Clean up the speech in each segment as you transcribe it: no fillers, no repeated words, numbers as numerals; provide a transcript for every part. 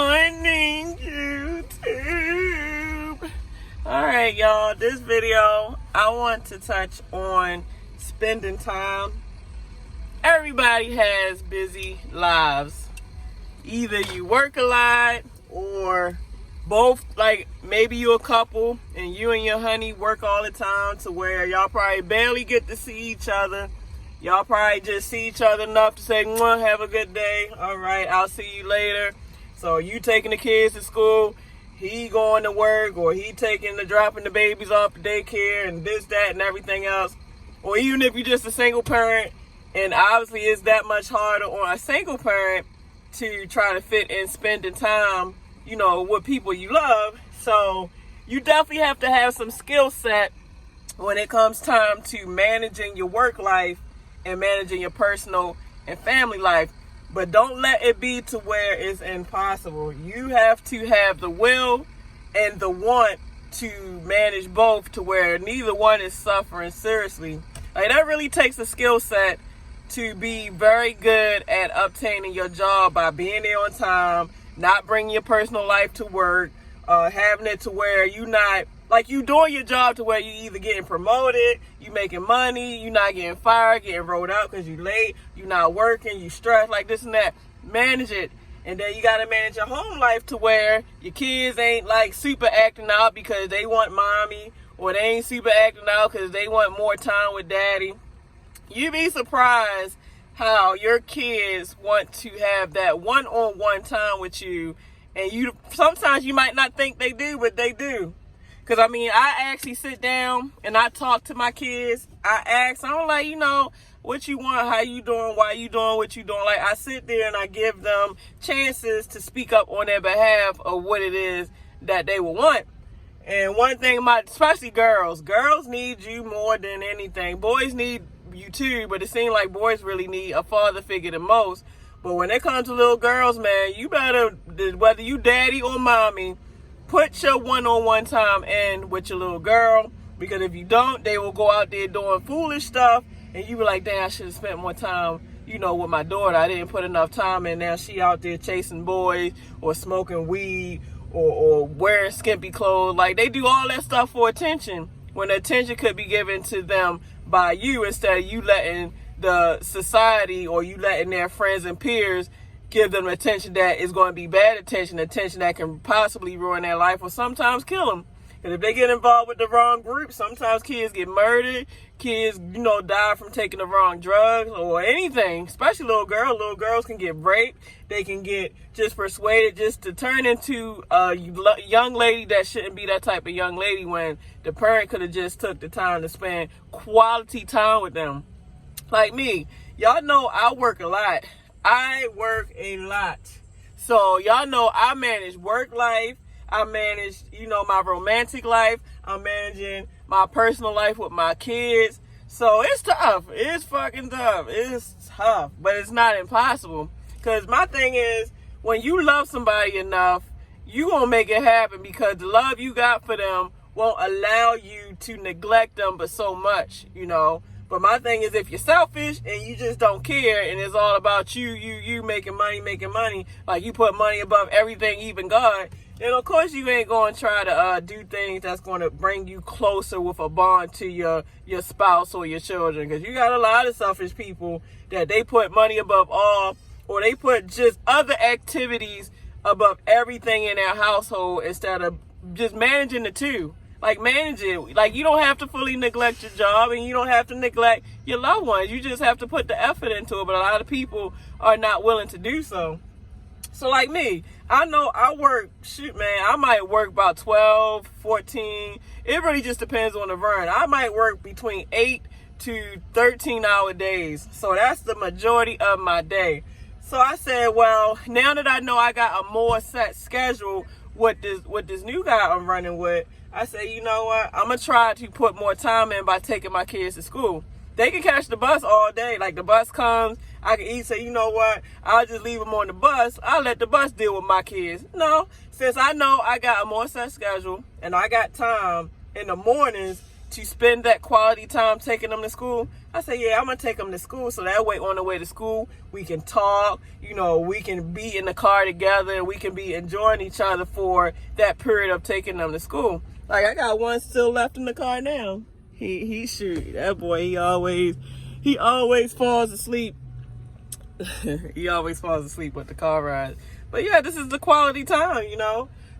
morning, YouTube. Alright, y'all, this video, I want to touch on spending time. Everybody has busy lives. Either you work a lot or both, like maybe you're a couple and you and your honey work all the time to where y'all probably barely get to see each other. Y'all probably just see each other enough to say, "Mwah, have a good day. All right, I'll see you later." So you taking the kids to school, he going to work, or he dropping the babies off to daycare and this, that, and everything else. Or even if you're just a single parent, and obviously it's that much harder on a single parent to try to fit in spending time, you know, with people you love. So you definitely have to have some skill set when it comes time to managing your work life and managing your personal and family life. But don't let it be to where it's impossible. You have to have the will and the want to manage both to where neither one is suffering seriously. Like, that really takes a skill set to be very good at obtaining your job by being there on time, not bringing your personal life to work, having it to where you not, like, you doing your job to where you either getting promoted, you making money, you not getting fired, getting rolled out because you late, you not working, you stressed, like this and that. Manage it. And then you got to manage your home life to where your kids ain't like super acting out because they want mommy, or they ain't super acting out because they want more time with daddy. You'd be surprised how your kids want to have that one-on-one time with you, and you sometimes you might not think they do, but they do. Because, I mean, I actually sit down and I talk to my kids. I'm like, you know, what you want, how you doing, why you doing what you doing. Like, I sit there and I give them chances to speak up on their behalf of what it is that they will want. And one thing especially girls need you more than anything. Boys need you too, but it seems like boys really need a father figure the most. But when it comes to little girls, man, you better, whether you daddy or mommy, put your one-on-one time in with your little girl, because if you don't, they will go out there doing foolish stuff, and you be like, "Damn, I should have spent more time, you know, with my daughter. I didn't put enough time in. Now she out there chasing boys or smoking weed or wearing skimpy clothes." Like, they do all that stuff for attention, when the attention could be given to them by you, instead of you letting the society or you letting their friends and peers give them attention that is going to be bad attention that can possibly ruin their life or sometimes kill them. Because if they get involved with the wrong group, sometimes kids get murdered, kids, you know, die from taking the wrong drugs or anything, especially little girls. Little girls can get raped. They can get just persuaded just to turn into a young lady that shouldn't be that type of young lady, when the parent could have just took the time to spend quality time with them. Like me, y'all know I work a lot. I work a lot. So y'all know I manage work life. I manage, you know, my romantic life. I'm managing my personal life with my kids. So it's tough. It's fucking tough. It's tough. But it's not impossible. Because my thing is, when you love somebody enough, you gonna make it happen, because the love you got for them won't allow you to neglect them but so much, you know. But my thing is, if you're selfish and you just don't care and it's all about you making money, like you put money above everything, even God, then of course you ain't going to try to do things that's going to bring you closer with a bond to your spouse or your children. Because you got a lot of selfish people that they put money above all, or they put just other activities above everything in their household instead of just managing the two. Like, manage it. Like, you don't have to fully neglect your job, and you don't have to neglect your loved ones. You just have to put the effort into it. But a lot of people are not willing to do so. So, like me, I know I work, I might work about 12, 14. It really just depends on the run. I might work between 8 to 13-hour days. So that's the majority of my day. So I said, well, now that I know I got a more set schedule with this new guy I'm running with, I said, you know what? I'm going to try to put more time in by taking my kids to school. They can catch the bus all day. Like, the bus comes, I can easily say, you know what? I'll just leave them on the bus. I'll let the bus deal with my kids. No, since I know I got a more set schedule and I got time in the mornings to spend that quality time taking them to school? I say, yeah, I'm going to take them to school so that way on the way to school, we can talk, we can be in the car together, and we can be enjoying each other for that period of taking them to school. Like, I got one still left in the car now. He shoot, that boy, he always falls asleep. He always falls asleep with the car ride. But yeah, this is the quality time,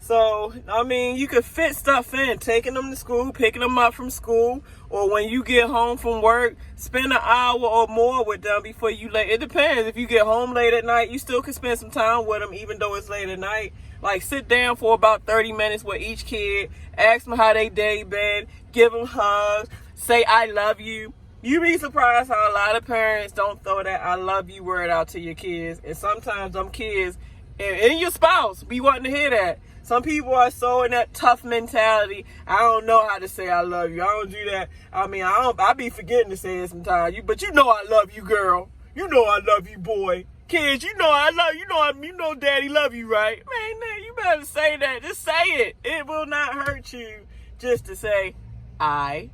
So, I mean, you could fit stuff in, taking them to school, picking them up from school, or when you get home from work, spend an hour or more with them before you late. It depends. If you get home late at night, you still can spend some time with them, even though it's late at night. Like, sit down for about 30 minutes with each kid, ask them how they day been, give them hugs, say, I love you. You'd be surprised how a lot of parents don't throw that I love you word out to your kids. And sometimes them kids and your spouse be wanting to hear that. Some people are so in that tough mentality. I don't know how to say I love you. I don't do that. I mean, I be forgetting to say it sometimes. But I love you, girl. I love you, boy. Kids, I love you. You know daddy love you, right? Man, you better say that. Just say it. It will not hurt you just to say, I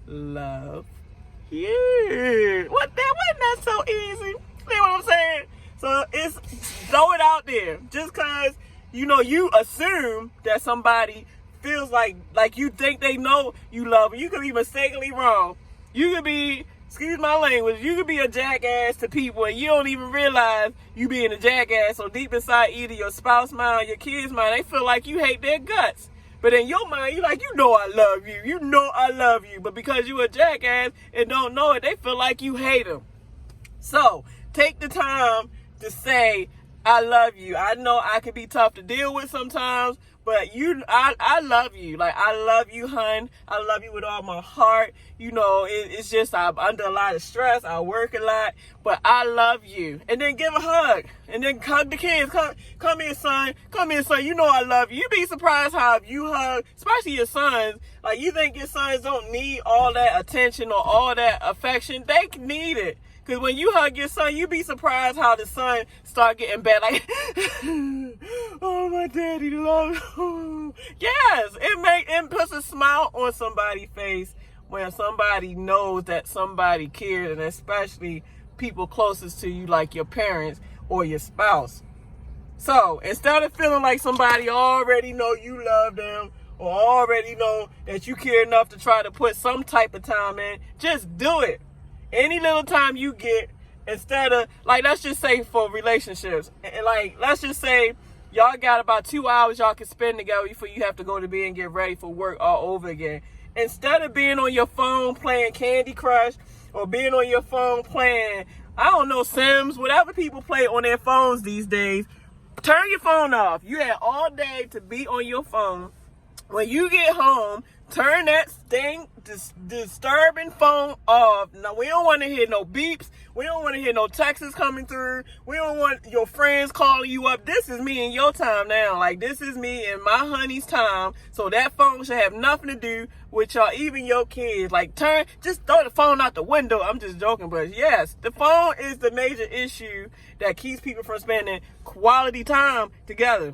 love you. Wasn't that so easy? See what I'm saying? So it's throw it out there. Just cause you assume that somebody feels like you think they know you love them. You could be mistakenly wrong. You could be, excuse my language, you could be a jackass to people and you don't even realize you being a jackass. So deep inside either your spouse mind or your kids mind, they feel like you hate their guts. But in your mind, you're like, I love you. I love you. But because you a jackass and don't know it, they feel like you hate them. So take the time to say, I love you. I know I can be tough to deal with sometimes, but I love you. Like, I love you, hun. I love you with all my heart. It's just I'm under a lot of stress. I work a lot, but I love you. And then give a hug. And then hug the kids. Come here, son. Come here, son. I love you. You'd be surprised how if you hug, especially your sons, like you think your sons don't need all that attention or all that affection. They need it. Because when you hug your son, you be surprised how the son start getting bad. Like, oh, my daddy love you. Yes, it puts a smile on somebody's face when somebody knows that somebody cares, and especially people closest to you like your parents or your spouse. So instead of feeling like somebody already know you love them or already know that you care enough to try to put some type of time in, just do it. Any little time you get, instead of, like, let's just say for relationships, and like, let's just say y'all got about 2 hours y'all can spend together before you have to go to bed and get ready for work all over again. Instead of being on your phone playing Candy Crush or being on your phone playing, I don't know, Sims, whatever people play on their phones these days, turn your phone off. You had all day to be on your phone. When you get home, turn that disturbing phone off. Now, we don't want to hear no beeps. We don't want to hear no texts coming through. We don't want your friends calling you up. This is me and your time now. Like, this is me and my honey's time. So that phone should have nothing to do with y'all, even your kids. Like, just throw the phone out the window. I'm just joking, but yes, the phone is the major issue that keeps people from spending quality time together.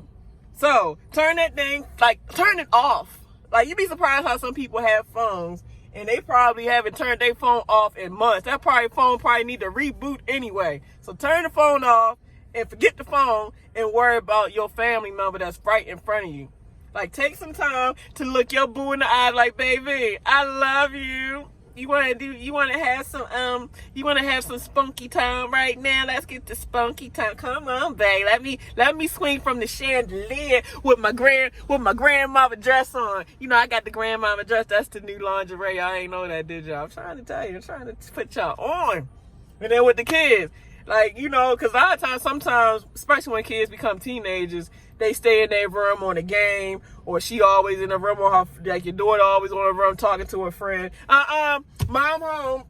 So turn that thing, turn it off. Like, you'd be surprised how some people have phones and they probably haven't turned their phone off in months. That phone need to reboot anyway. So turn the phone off and forget the phone and worry about your family member that's right in front of you. Like, take some time to look your boo in the eye like, baby, I love you. You want to have some spunky time right now? Let's get the spunky time. Come on, babe. Let me swing from the chandelier with my grandmother dress on. I got the grandmama dress. That's the new lingerie. I ain't know that, did y'all? I'm trying to tell you. I'm trying to put y'all on. And then with the kids, because a lot of times, sometimes, especially when kids become teenagers, they stay in their room on a game, or she always in the room, or like your daughter always on the room talking to her friend. Mom home.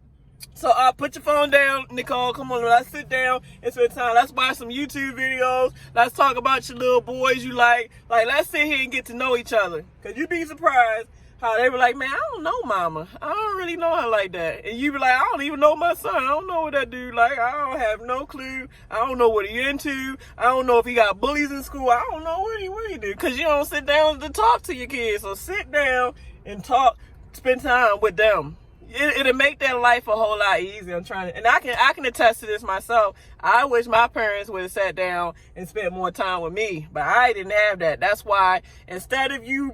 So put your phone down, Nicole. Come on, let's sit down and spend time. Let's watch some YouTube videos. Let's talk about your little boys you like. Like, let's sit here and get to know each other. Because you'd be surprised how they were like, man, I don't know mama. I don't really know her like that. And you be like, I don't even know my son. I don't know what that dude like. I don't have no clue. I don't know what he into. I don't know if he got bullies in school. I don't know what he do. Because you don't sit down to talk to your kids. So sit down and talk spend time with them. It'll make their life a whole lot easier. And I can attest to this myself. I wish my parents would have sat down and spent more time with me, but I didn't have that. That's why instead of you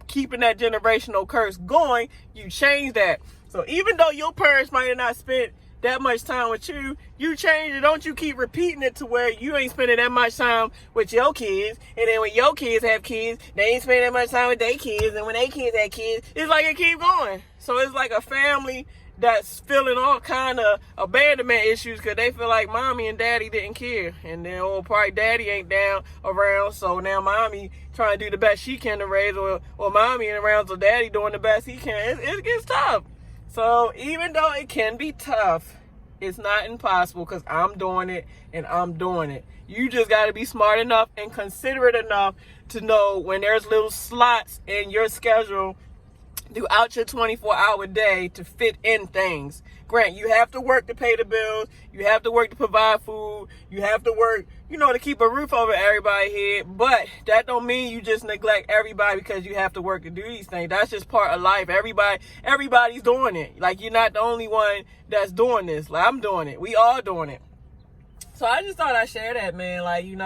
keeping that generational curse going, you change that. So even though your parents might have not spent that much time with you, you change it. Don't you keep repeating it to where you ain't spending that much time with your kids, and then when your kids have kids, they ain't spending that much time with their kids, and when their kids have kids, it's like it keep going. So it's like a family that's feeling all kind of abandonment issues because they feel like mommy and daddy didn't care, and then probably daddy ain't down around, so now mommy trying to do the best she can to raise, or mommy ain't around, so daddy doing the best he can. It gets tough. So even though it can be tough, it's not impossible because I'm doing it and I'm doing it. You just got to be smart enough and considerate enough to know when there's little slots in your schedule throughout your 24-hour day to fit in things. Grant, you have to work to pay the bills. You have to work to provide food. You have to work, to keep a roof over everybody's head. But that don't mean you just neglect everybody because you have to work to do these things. That's just part of life. Everybody's doing it. Like, you're not the only one that's doing this. Like, I'm doing it. We all doing it. So I just thought I'd share that, man. Like, you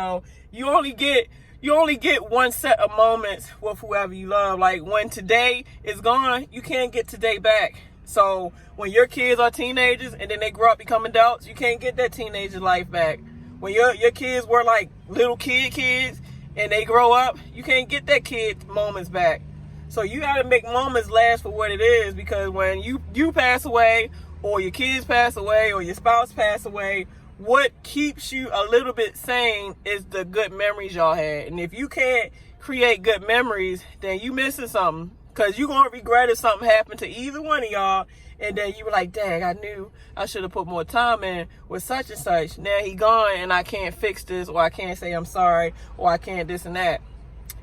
only get one set of moments with whoever you love. Like, when today is gone, you can't get today back. So when your kids are teenagers and then they grow up become adults, you can't get that teenager life back. When your kids were like little kids and they grow up, you can't get that kid moments back. So you got to make moments last for what it is, because when you pass away, or your kids pass away, or your spouse pass away, what keeps you a little bit sane is the good memories y'all had. And if you can't create good memories, then you missing something, because you're going to regret if something happened to either one of y'all, and then you were like, dang, I knew I should have put more time in with such and such. Now he gone and I can't fix this, or I can't say I'm sorry, or I can't this and that.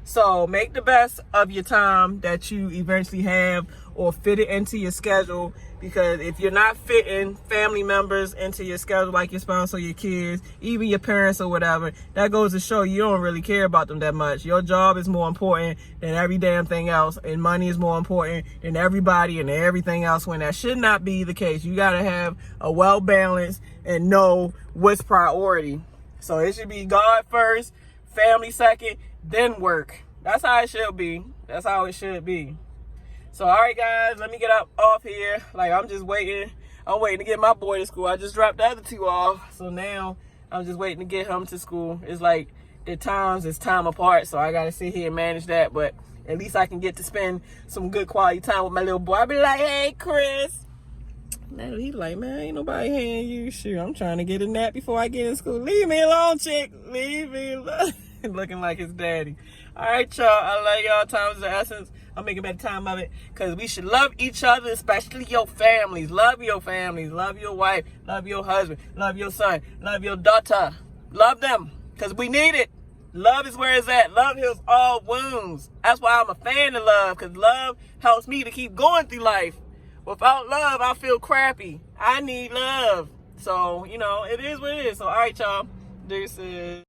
So make the best of your time that you eventually have, or fit it into your schedule, because if you're not fitting family members into your schedule, like your spouse or your kids, even your parents or whatever, that goes to show you don't really care about them that much. Your job is more important than every damn thing else, and money is more important than everybody and everything else, when that should not be the case. You got to have a well-balanced and know what's priority. So it should be God first, family second, then work. That's how it should be. That's how it should be. So, all right, guys, let me get off here. Like, I'm just waiting. I'm waiting to get my boy to school. I just dropped the other two off. So now I'm just waiting to get him to school. It's like the times is time apart. So I got to sit here and manage that. But at least I can get to spend some good quality time with my little boy. I'll be like, hey, Chris. Now he's like, man, ain't nobody hearing you. Shoot, I'm trying to get a nap before I get in school. Leave me alone, chick. Leave me alone. Looking like his daddy. All right, y'all. I love y'all. Time is the essence. I'm making better time of it, because we should love each other, especially your families. Love your families. Love your wife. Love your husband. Love your son. Love your daughter. Love them, because we need it. Love is where it's at. Love heals all wounds. That's why I'm a fan of love, because love helps me to keep going through life. Without love, I feel crappy. I need love. So, it is what it is. So, all right, y'all. Deuces.